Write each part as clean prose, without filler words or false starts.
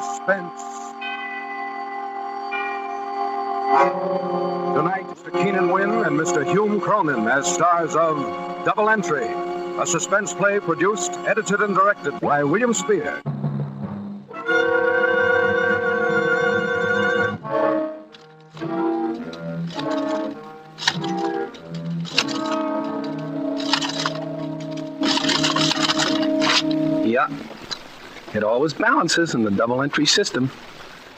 Suspense. Tonight, Mr. Keenan Wynn and Mr. Hume Cronan as stars of Double Entry, a suspense play produced, edited, and directed by William Spear. Yeah, it always balances in the double entry system.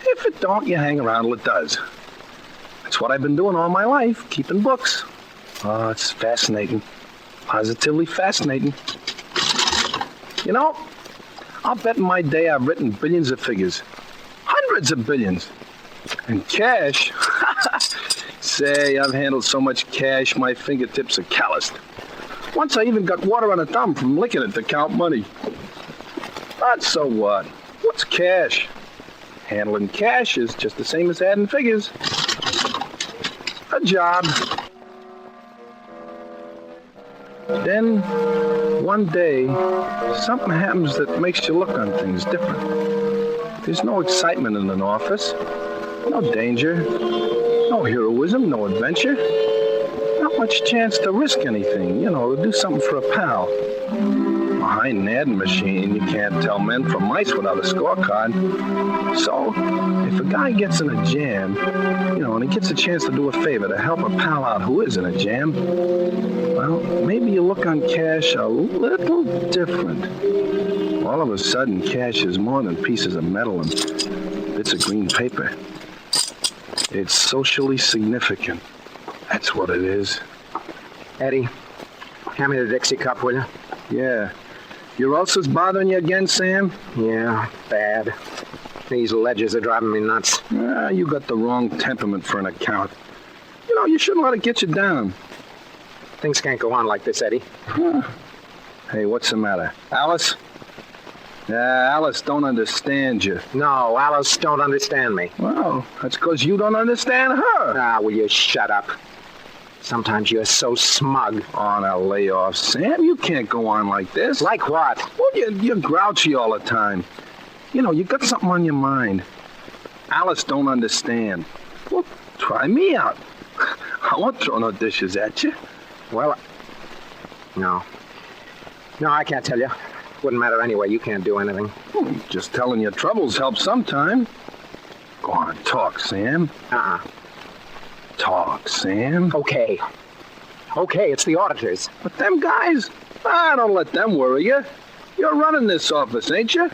If it don't, you hang around till it does. That's what I've been doing all my life, keeping books. Oh, it's fascinating. Positively fascinating. You know, I'll bet in my day I've written billions of figures. Hundreds of billions. And cash. Say, I've handled so much cash, my fingertips are calloused. Once I even got water on a thumb from licking it to count money. But so what? What's cash? Handling cash is just the same as adding figures. A job. Then, one day, something happens that makes you look on things different. There's no excitement in an office. No danger. No heroism. No adventure. Not much chance to risk anything, to do something for a pal. Behind an adding machine, you can't tell men from mice without a scorecard. So, if a guy gets in a jam, and he gets a chance to do a favor to help a pal out who is in a jam, well, maybe you look on cash a little different. All of a sudden, cash is more than pieces of metal and bits of green paper. It's socially significant. That's what it is. Eddie, hand me the Dixie cup, will you? Yeah. Your ulcer's bothering you again, Sam? Yeah, bad. These ledgers are driving me nuts. You got the wrong temperament for an account. You shouldn't let it get you down. Things can't go on like this, Eddie. Hey, what's the matter? Alice? Alice don't understand you. No, Alice don't understand me. Well, that's because you don't understand her. Will you shut up? Sometimes you're so smug. On a layoff, Sam. You can't go on like this. Like what? Well, you're grouchy all the time. You got something on your mind. Alice don't understand. Well, try me out. I won't throw no dishes at you. Well, no. No, I can't tell you. Wouldn't matter anyway. You can't do anything. Just telling your troubles helps sometime. Go on, talk, Sam. Talk, Sam. Okay, it's the auditors. But them guys, don't let them worry you. You're running this office, ain't you?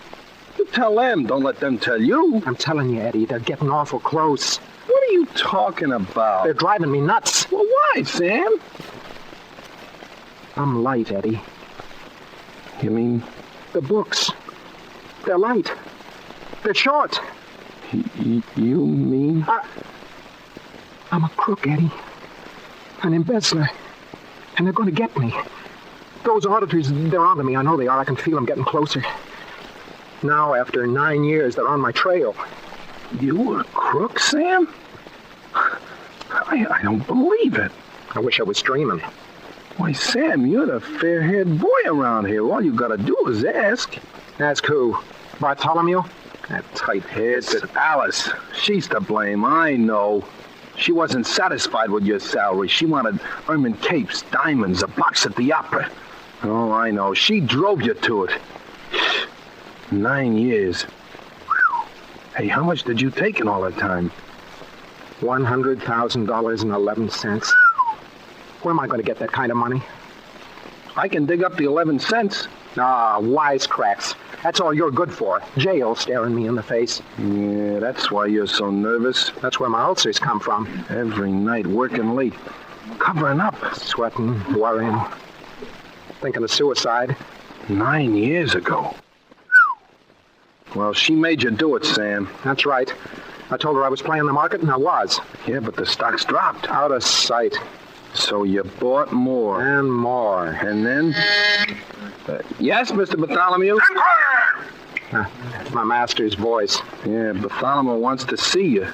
You tell them, don't let them tell you. I'm telling you, Eddie, they're getting awful close. What are you talking about? They're driving me nuts. Well, why, Sam? I'm light, Eddie. You mean? The books. They're light. They're short. You mean? I'm a crook, Eddie. An embezzler. And they're going to get me. Those auditors, they're onto me. I know they are. I can feel them getting closer. Now, after 9 years, they're on my trail. You a crook, Sam? I don't believe it. I wish I was dreaming. Why, Sam, you're the fair-haired boy around here. All you gotta do is ask. Ask who? Bartholomew? That tight-haired... It's Alice. She's to blame, I know. She wasn't satisfied with your salary. She wanted ermine capes, diamonds, a box at the opera. Oh, I know. She drove you to it. 9 years. Hey, how much did you take in all that time? $100,000.11. Where am I going to get that kind of money? I can dig up the 11 cents. Wisecracks. That's all you're good for. Jail staring me in the face. Yeah, that's why you're so nervous. That's where my ulcers come from. Every night working late. Covering up. Sweating, worrying. Thinking of suicide. 9 years ago. Well, she made you do it, Sam. That's right. I told her I was playing the market, and I was. Yeah, but the stock's dropped. Out of sight. So you bought more. And more. And then? Yes, Mr. Bartholomew? My master's voice. Yeah, Bartholomew wants to see you.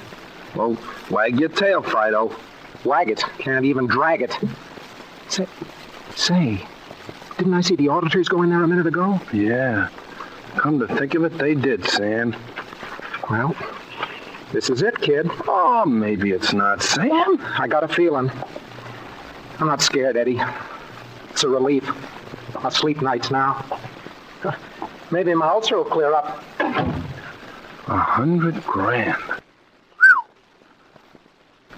Well, wag your tail, Fido. Wag it. Can't even drag it. Say, didn't I see the auditors go in there a minute ago? Yeah. Come to think of it, they did, Sam. Well, this is it, kid. Oh, maybe it's not, Sam. I got a feeling. I'm not scared, Eddie. It's a relief. I'll sleep nights now. Maybe my ulcer will clear up. 100 grand.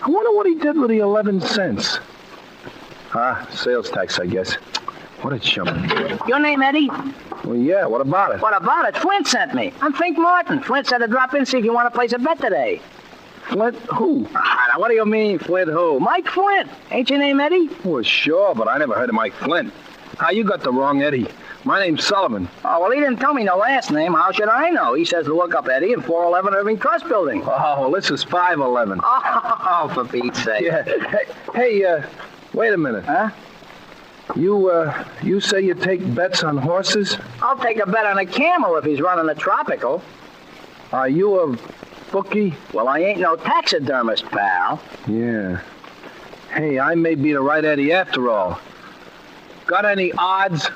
I wonder what he did with the 11 cents. Sales tax, I guess. What a chump. Your name, Eddie? Well, yeah, what about it? What about it? Flint sent me. I'm Fink Martin. Flint said to drop in and see if you want to place a bet today. Flint who? Now, what do you mean, Flint who? Mike Flint. Ain't your name Eddie? Well, sure, but I never heard of Mike Flint. You got the wrong Eddie. My name's Sullivan. Oh, well, he didn't tell me no last name. How should I know? He says to look up Eddie in 411 Irving Trust Building. Oh, well, this is 511. Oh, for Pete's sake. Yeah. Hey, wait a minute. Huh? You say you take bets on horses? I'll take a bet on a camel if he's running a tropical. Are you a bookie? Well, I ain't no taxidermist, pal. Yeah. Hey, I may be the right Eddie after all. Got any odds?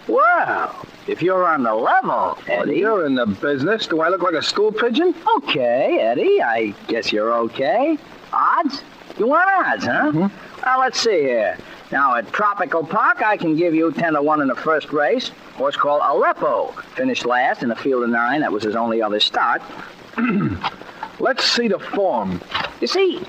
Well, if you're on the level, Eddie. You're in the business. Do I look like a stool pigeon? Okay, Eddie. I guess you're okay. Odds? You want odds, huh? Mm-hmm. Well, let's see here. Now, at Tropical Park, I can give you 10-1 in the first race. Horse called Aleppo. Finished last in a field of 9. That was his only other start. Let's see the form. You see,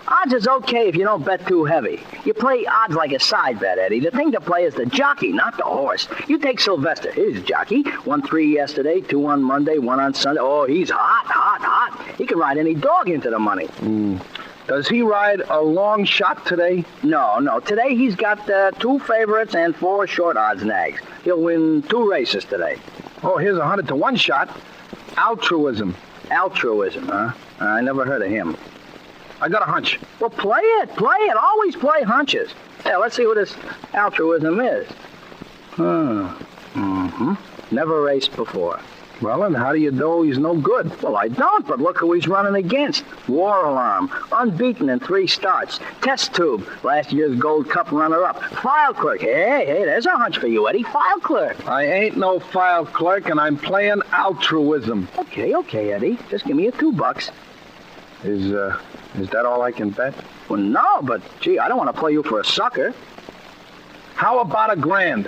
odds is okay if you don't bet too heavy. You play odds like a side bet, Eddie. The thing to play is the jockey, not the horse. You take Sylvester. He's a jockey. Won 3 yesterday, 2 on Monday, 1 on Sunday. Oh, he's hot. He can ride any dog into the money. Does he ride a long shot today? No. Today he's got 2 favorites and 4 short odds nags. He'll win 2 races today. Oh, here's 100 to 1 shot. Altruism. Altruism, huh? I never heard of him. I got a hunch. Well, play it. Always play hunches. Yeah, let's see what this altruism is. Never raced before. Well, and how do you know he's no good? Well, I don't, but look who he's running against. War Alarm, unbeaten in 3 starts. Test Tube, last year's Gold Cup runner-up. File Clerk, hey, there's a hunch for you, Eddie. File Clerk. I ain't no file clerk, and I'm playing altruism. Okay, Eddie. Just give me a $2. Is that all I can bet? Well, no, but, gee, I don't want to play you for a sucker. How about $1,000?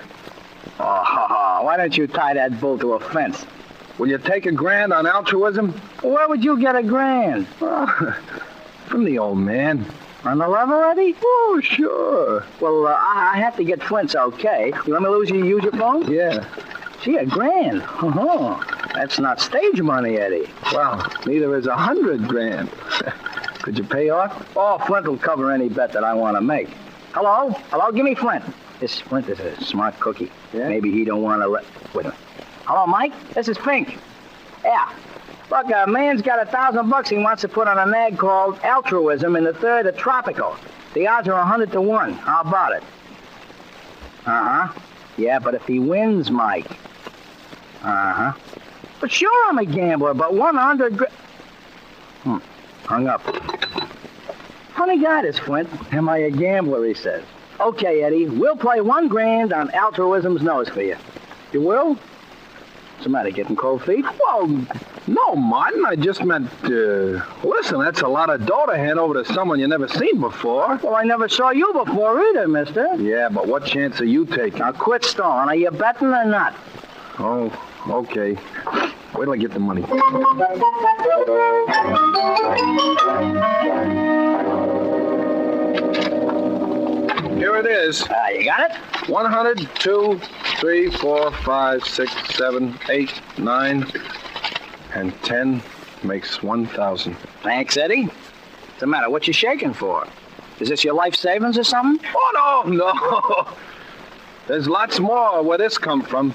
Oh, why don't you tie that bull to a fence? Will you take $1,000 on altruism? Where would you get $1,000? From the old man. On the level, Eddie? Oh, sure. Well, I have to get Flint's okay. You want me to use your phone? Yeah. Gee, $1,000. That's not stage money, Eddie. Well, neither is 100 grand. Could you pay off? Oh, Flint will cover any bet that I want to make. Hello? Give me Flint. This Flint is a smart cookie. Yeah? Maybe he don't want to let... Wait a minute. Hello, Mike? This is Fink. Yeah. Look, a man's got $1,000 he wants to put on a nag called Altruism in the 3rd at Tropical. The odds are 100 to 1. How about it? Yeah, but if he wins, Mike. But sure, I'm a gambler, but 100 Hung up. Funny guy, this Flint. Am I a gambler, he says. Okay, Eddie, we'll play $1,000 on Altruism's nose for you. You will? What's the matter, getting cold feet? Well, no, Martin. I just meant, listen, that's a lot of dough to hand over to someone you never seen before. Well, I never saw you before either, mister. Yeah, but what chance are you taking? Now, quit stalling. Are you betting or not? Oh, okay. Wait till I get the money. Here it is. You got it? 100, 2, 3, 4, 5, 6, 7, 8, 9, and 10 makes 1,000. Thanks, Eddie. What's the matter? What you shaking for? Is this your life savings or something? Oh, no. There's lots more where this come from.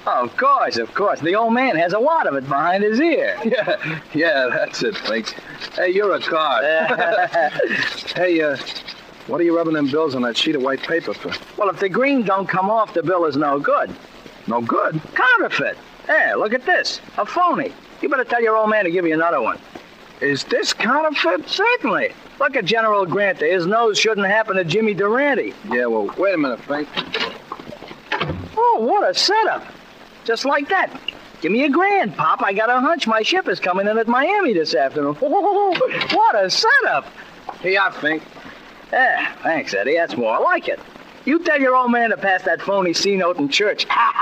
Of course. The old man has a wad of it behind his ear. Yeah, that's it, Fink. Hey, you're a card. Hey, what are you rubbing them bills on that sheet of white paper for? Well, if the green don't come off, the bill is no good. No good? Counterfeit. Hey, look at this. A phony. You better tell your old man to give you another one. Is this counterfeit? Certainly. Look at General Grant. His nose shouldn't happen to Jimmy Durante. Yeah, well, wait a minute, Frank. Oh, what a setup. Just like that. Give me $1,000, Pop. I got a hunch my ship is coming in at Miami this afternoon. What a setup. Here you are, Fink. Yeah, thanks, Eddie. That's more like it. You tell your old man to pass that phony C note in church. Yeah,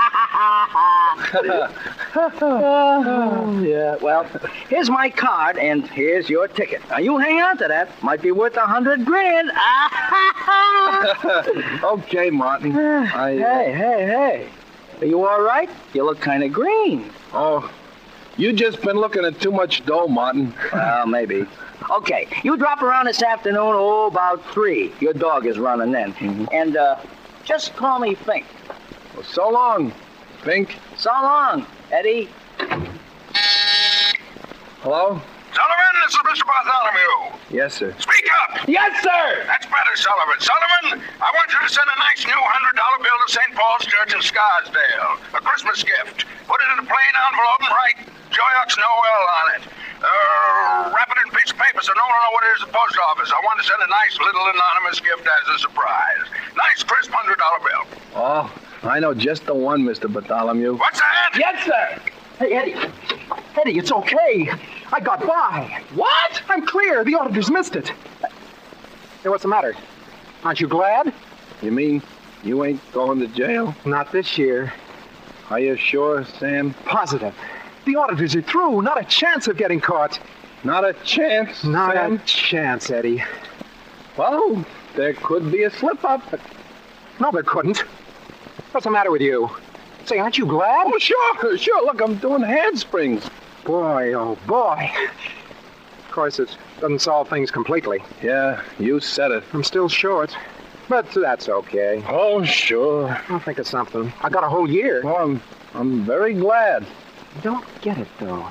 well, here's my card, and here's your ticket. Now, you hang on to that. Might be worth $100,000. Okay, Martin. Hey. Are you all right? You look kind of green. Oh, you just been looking at too much dough, Martin. Well, maybe. Okay, you drop around this afternoon, about 3. Your dog is running then. And, just call me Fink. Well, so long, Fink. So long, Eddie. Hello? Sullivan, this is Mr. Bartholomew. Yes, sir. Speak up! Yes, sir! That's better, Sullivan. Sullivan, I want you to send a nice new $100 bill to St. Paul's Church in Scarsdale. A Christmas gift. Put it in a plain envelope and write Joyux Noel on it. Wrap it in a piece of paper so no one will know what it is at the post office. I want to send a nice little anonymous gift as a surprise. Nice, crisp $100 bill. Oh, I know just the one, Mr. Bartholomew. What's that? Yes, sir! Hey, Eddie. Eddie, it's okay. I got by. What? I'm clear. The auditors missed it. Hey, what's the matter? Aren't you glad? You mean you ain't going to jail? Not this year. Are you sure, Sam? Positive. The auditors are through. Not a chance of getting caught. Not a chance, Not Sam? a chance, Eddie. Well, there could be a slip-up. No, there couldn't. What's the matter with you? Say, aren't you glad? Oh, sure. Look, I'm doing handsprings. Boy, oh boy. Of course, it doesn't solve things completely. Yeah, you said it. I'm still short, but that's okay. Oh, sure. I'll think of something. I got a whole year. Well, I'm very glad. Don't get it, though.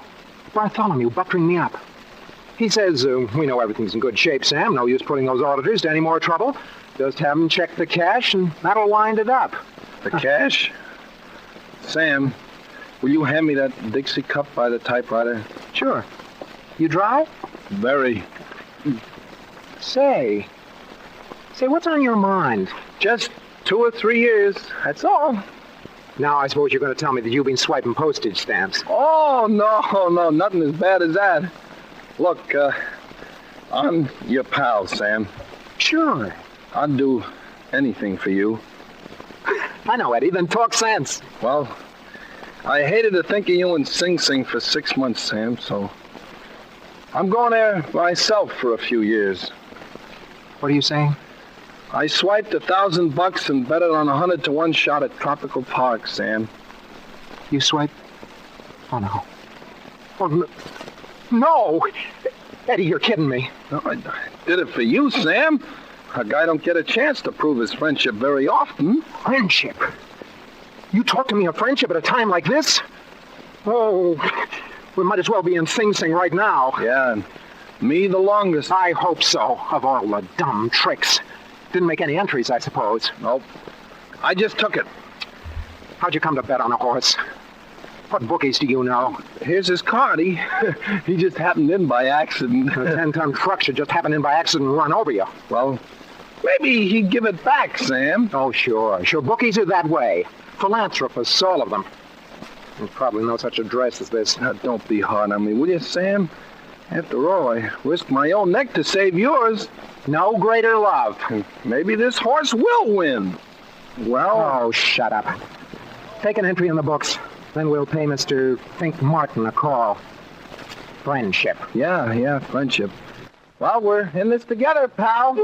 Bartholomew buttering me up. He says, we know everything's in good shape, Sam. No use putting those auditors to any more trouble. Just have them check the cash, and that'll wind it up. The cash? Sam, will you hand me that Dixie cup by the typewriter? Sure. You drive? Very. Say, what's on your mind? Just 2 or 3 years, that's all. Now I suppose you're going to tell me that you've been swiping postage stamps. Oh, no, nothing as bad as that. Look, I'm your pal, Sam. Sure. I'd do anything for you. I know, Eddie. Then talk sense. Well, I hated to think of you in Sing Sing for 6 months, Sam, so I'm going there myself for a few years. What are you saying? I swiped $1,000 and bet it on a 100-to-1 shot at Tropical Park, Sam. You swipe? Oh, no. Oh, no! Eddie, you're kidding me. No, I did it for you, Sam. A guy don't get a chance to prove his friendship very often. Friendship? You talk to me of friendship at a time like this? Oh, we might as well be in Sing Sing right now. Yeah, and me the longest. I hope so, of all the dumb tricks. Didn't make any entries, I suppose. Nope. I just took it. How'd you come to bet on a horse? What bookies do you know? Here's his card. He just happened in by accident. A 10-ton truck should just happen in by accident and run over you. Well, maybe he'd give it back, Sam. Oh, sure. Bookies are that way. Philanthropists, all of them. There's probably no such address as this. Now, don't be hard on me, will you, Sam? After all, I risked my own neck to save yours. No greater love. Maybe this horse will win. Well... Oh, shut up. Take an entry in the books. Then we'll pay Mr. Fink Martin a call. Friendship. Yeah, friendship. Well, we're in this together, pal.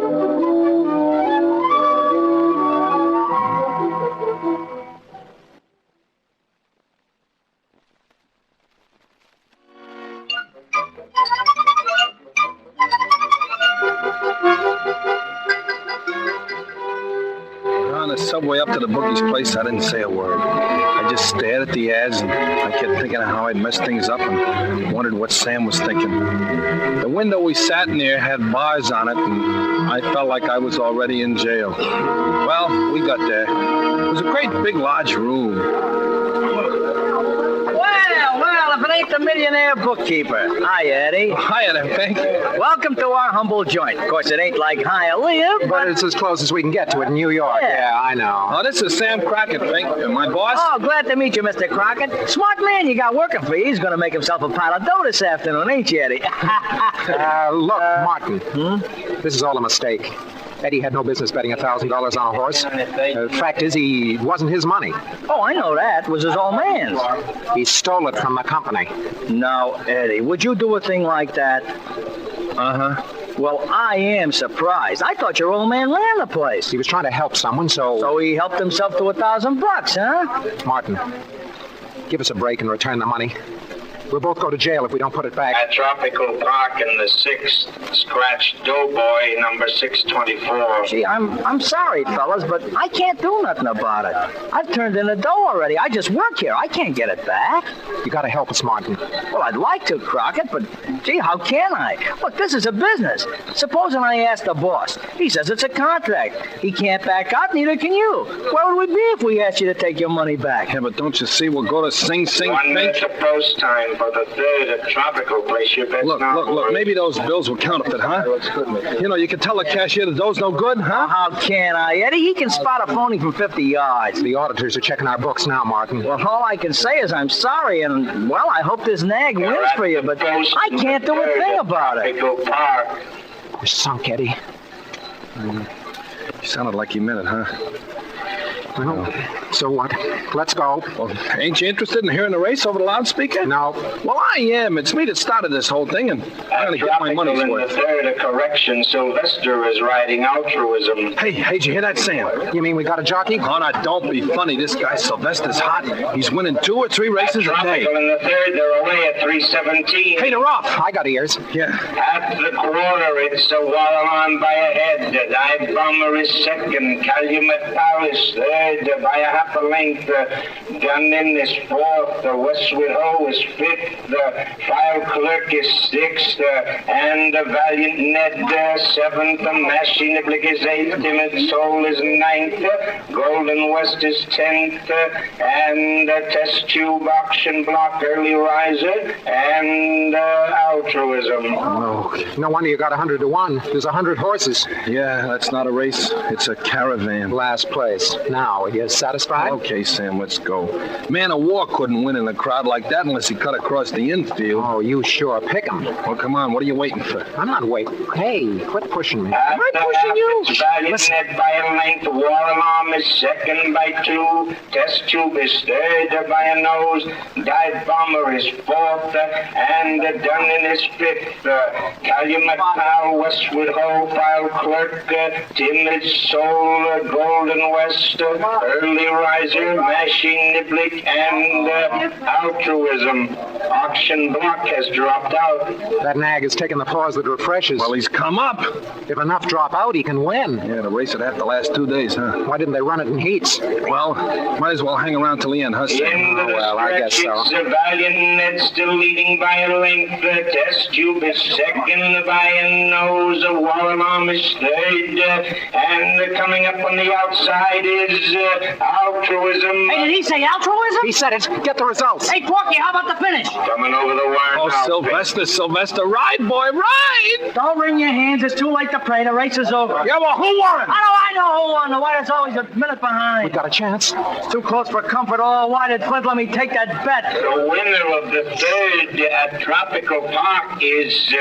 On the subway up to the bookie's place, I didn't say a word. I just stared at the ads, and I kept thinking of how I'd messed things up and wondered what Sam was thinking. The window we sat near had bars on it, and I felt like I was already in jail. Well, we got there. It was a great big large room. Well, if it ain't the millionaire bookkeeper. Hi, Eddie. Hiya there, Pink. Welcome to our humble joint. Of course, it ain't like Hialeah, But it's as close as we can get to it in New York. Yeah. Yeah, I know. Oh, this is Sam Crockett, Pink. My boss. Oh, glad to meet you, Mr. Crockett. Smart man you got working for you. He's going to make himself a pile of dough this afternoon, ain't you, Eddie? Look, Martin. This is all a mistake. Eddie had no business betting $1,000 on a horse. Fact is, it wasn't his money. Oh, I know that. It was his old man's. He stole it from the company. Now, Eddie, would you do a thing like that? Uh-huh. Well, I am surprised. I thought your old man ran the place. He was trying to help someone, So he helped himself to $1,000, huh? Martin, give us a break and return the money. We'll both go to jail if we don't put it back. At Tropical Park in the 6th, scratch Doughboy, number 624. Gee, I'm sorry, fellas, but I can't do nothing about it. I've turned in the dough already. I just work here. I can't get it back. You gotta help us, Martin. Well, I'd like to, Crockett, but gee, how can I? Look, this is a business. Supposing I ask the boss. He says it's a contract. He can't back out, neither can you. Where would we be if we asked you to take your money back? Yeah, but don't you see we'll go to Sing Sing 1 Pink? minute to post time for the 3rd at Tropical Place. You bet Look, not. maybe those bills were counterfeit, huh? You know, you can tell the cashier the dough's no good, huh? How can I, Eddie? He can spot a phony from 50 yards. The auditors are checking our books now, Martin. Well, all I can say is I'm sorry, and, well, I hope this nag You're wins at for you, the but post I can't do a 3rd thing at about it. Tropical Park. We're sunk, Eddie. You sounded like you meant it, huh? Well, so what? Let's go. Well, ain't you interested in hearing the race over the loudspeaker? No. Well, I am. It's me that started this whole thing, and I'm going to get my money's in worth. the 3rd at Correction, Sylvester is riding altruism. Hey, did you hear that, Sam? You mean we got a jockey? Oh, no, don't be funny. This guy Sylvester's hot. He's winning 2 or 3 races a day. Tropical in the 3rd, they're away at 3:17. Hey, they're off. I got ears. Yeah. At the quarter, it's a Wallerman by a head. The Dive Bomber is 2nd. Calumet Palace 3rd by a half a length. Gunnin is 4th. The Westwood Ho is 5th. The File Clerk is 6th. And the Valiant Ned 7th. The Mashie Niblick is 8th. Timid Soul is 9th. Golden West is 10th. And Test Tube Auction Block Early Riser. And Altruism. Oh, no wonder you got 100 to 1. There's 100 horses. Yeah, that's not a race. It's a caravan. Last place. Now, are you satisfied? Okay, Sam, let's go. Man of War couldn't win in a crowd like that unless he cut across the infield. Oh, you sure pick 'em. Well, come on, what are you waiting for? I'm not waiting. Hey, quit pushing me. Am I pushing you? Valiant Ned by a length. War Alarm is 2nd by 2. Test Tube is 3rd by a nose. Dive Bomber is 4th. And Dunnan is 5th. Calumet Pal, Westwood Ho, File Clerk, Timid Soul, Golden West, Early Riser, Mashie Niblick, and Altruism. Auction Block has dropped out. That nag has taken the pause that refreshes. Well, he's come up. If enough drop out, he can win. Yeah, the race would have to last 2 days, huh? Why didn't they run it in heats? Well, might as well hang around till the end, huh, Sam? Into the well, I guess stretch, so. it's a Valiant Ned still leading by a length. The Test Tube is 2nd by a nose. The War Alarm is 3rd. And coming up on the outside is Altruism. Hey, did he say altruism? He said it. Get the results. Hey, Porky, how about the finish? Coming over the wire Oh, now. Sylvester, ride, boy, ride! Don't wring your hands. It's too late to pray. The race is over. Yeah, well, who won? I know who won. The White is always a minute We behind. got a chance. Too close for comfort. Oh, why did Flint let me take that bet? The winner of the 3rd at Tropical Park is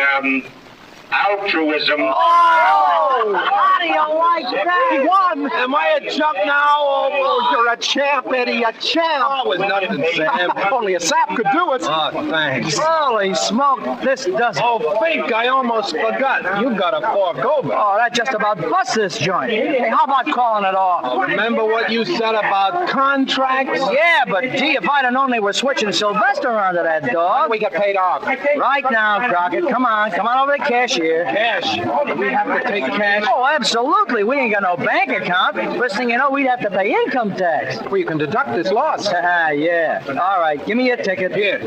Altruism. Oh, how do you like that? He won. Am I a chump now? Oh, you're a champ, Eddie, a champ. Oh, it was nothing, Sam. Only a sap could do it. Oh, thanks. Holy smoke, this does it. Oh, Fink, I almost forgot. You got a fork over. Oh, that just about busts this joint. Hey, how about calling it off? Remember what you said about contracts? Yeah, but gee, if I'd have known they were switching Sylvester onto that dog. We get paid off. Right now, Crockett, come on over to the cashier. Cash. Do we have to take cash? Oh, absolutely. We ain't got no bank account. First thing you know, we'd have to pay income tax. Well, you can deduct this loss. Yeah. All right, give me your ticket. Here.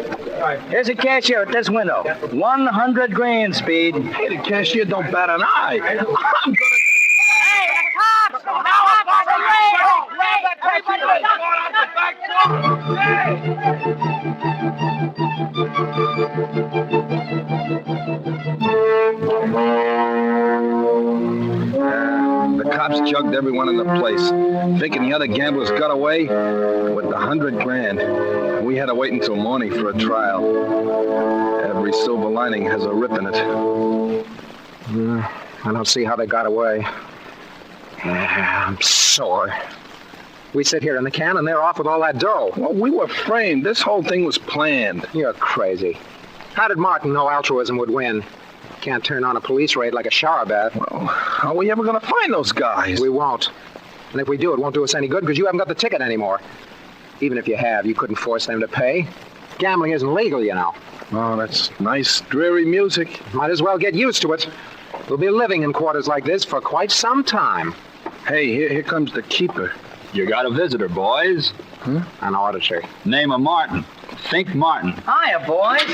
Here's a cashier at this window. 100 grand, Speed. Hey, the cashier don't bat an eye. I'm gonna... Hey, the cops! Now up on the rail! Everybody, mugged everyone in the place, thinking the other gamblers got away with the $100 grand. We had to wait until morning for a trial. Every silver lining has a rip in it. I don't see how they got away. I'm sore. We sit here in the can and they're off with all that dough. Well, we were framed. This whole thing was planned. You're crazy. How did Martin know altruism would win? Can't turn on a police raid like a shower bath. Well, how are we ever going to find those guys? We won't. And if we do, it won't do us any good because you haven't got the ticket anymore. Even if you have, you couldn't force them to pay. Gambling isn't legal, you know. Oh, that's nice, dreary music. Might as well get used to it. We'll be living in quarters like this for quite some time. Hey, here comes the keeper. You got a visitor, boys. An auditor. Name of Martin. Think Martin. Hiya, boys.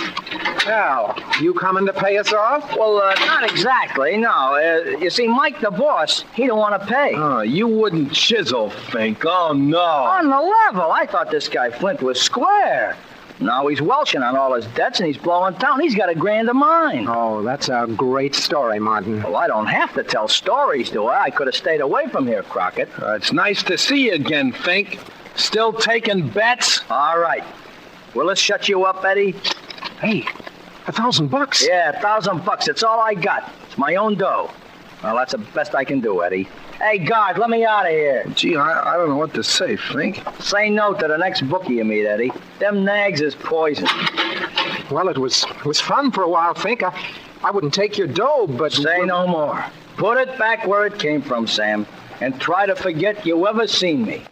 Al, you coming to pay us off? Well, not exactly, no. You see, Mike, the boss, he don't want to pay. Oh, you wouldn't chisel, Fink. Oh, no. On the level, I thought this guy Flint was square. Now he's welching on all his debts and he's blowing town. He's got $1 grand of mine. Oh, that's a great story, Martin. Well, I don't have to tell stories, do I? I could have stayed away from here, Crockett. It's nice to see you again, Fink. Still taking bets? All right. Will this shut you up, Eddie? Hey, $1,000. Yeah, $1,000. It's all I got. It's my own dough. Well, that's the best I can do, Eddie. Hey, guard, let me out of here. Gee, I don't know what to say, Fink. Say no to the next bookie you meet, Eddie. Them nags is poison. Well, it was fun for a while, Fink. I wouldn't take your dough, but... Say no more. Put it back where it came from, Sam, and try to forget you ever seen me.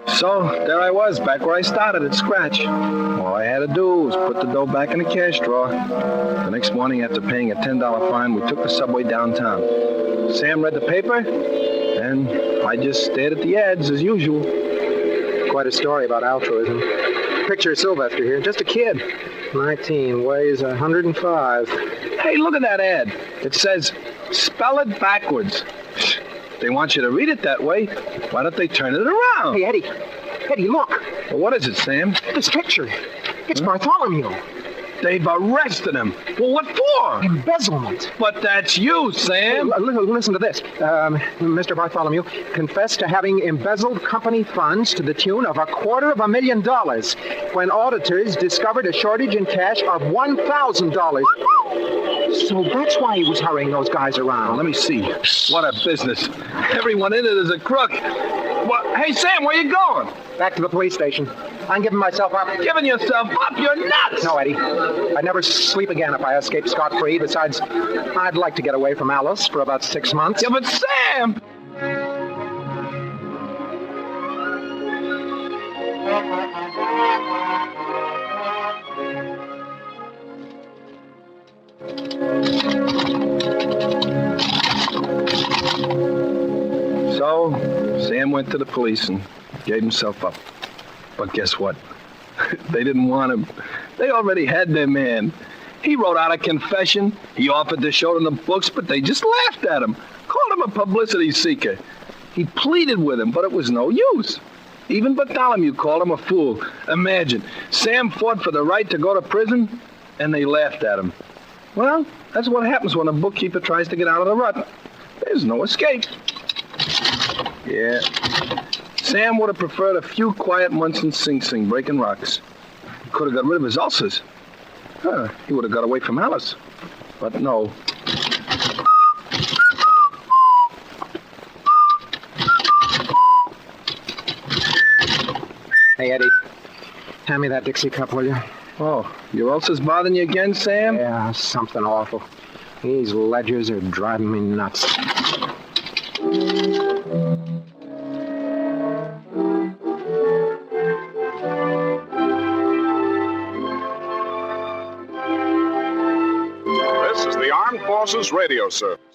So, there I was, back where I started at scratch. All I had to do was put the dough back in the cash drawer. The next morning, after paying a $10 fine, we took the subway downtown. Sam read the paper, and I just stared at the ads as usual. Quite a story about altruism. Picture Sylvester here, just a kid. 19, weighs 105. Hey, look at that ad. It says, spell it backwards. They want you to read it that way. Why don't they turn it around? Hey, Eddie. Eddie, look. Well, what is it, Sam? This picture. It's Bartholomew. They've arrested him. Well, what for? Embezzlement. But that's you, Sam. Listen to this. Mr. Bartholomew confessed to having embezzled company funds to the tune of $250,000 when auditors discovered a shortage in cash of $1,000. So that's why he was hurrying those guys around. Let me see. What a business. Everyone in it is a crook. What? Hey, Sam, where you going? Back to the police station. I'm giving myself up. Giving yourself up? You're nuts! No, Eddie. I'd never sleep again if I escaped scot-free. Besides, I'd like to get away from Alice for about 6 months. Yeah, but Sam! So, Sam went to the police and gave himself up. But guess what? They didn't want him. They already had their man. He wrote out a confession. He offered to show them the books, but they just laughed at him. Called him a publicity seeker. He pleaded with him, but it was no use. Even Bartholomew called him a fool. Imagine, Sam fought for the right to go to prison, and they laughed at him. Well, that's what happens when a bookkeeper tries to get out of the rut. There's no escape. Yeah. Sam would have preferred a few quiet months in Sing Sing, breaking rocks. He could have got rid of his ulcers. He would have got away from Alice. But no. Hey, Eddie. Hand me that Dixie cup, will you? Oh, your ulcers bothering you again, Sam? Yeah, something awful. These ledgers are driving me nuts. This is the Armed Forces Radio Service.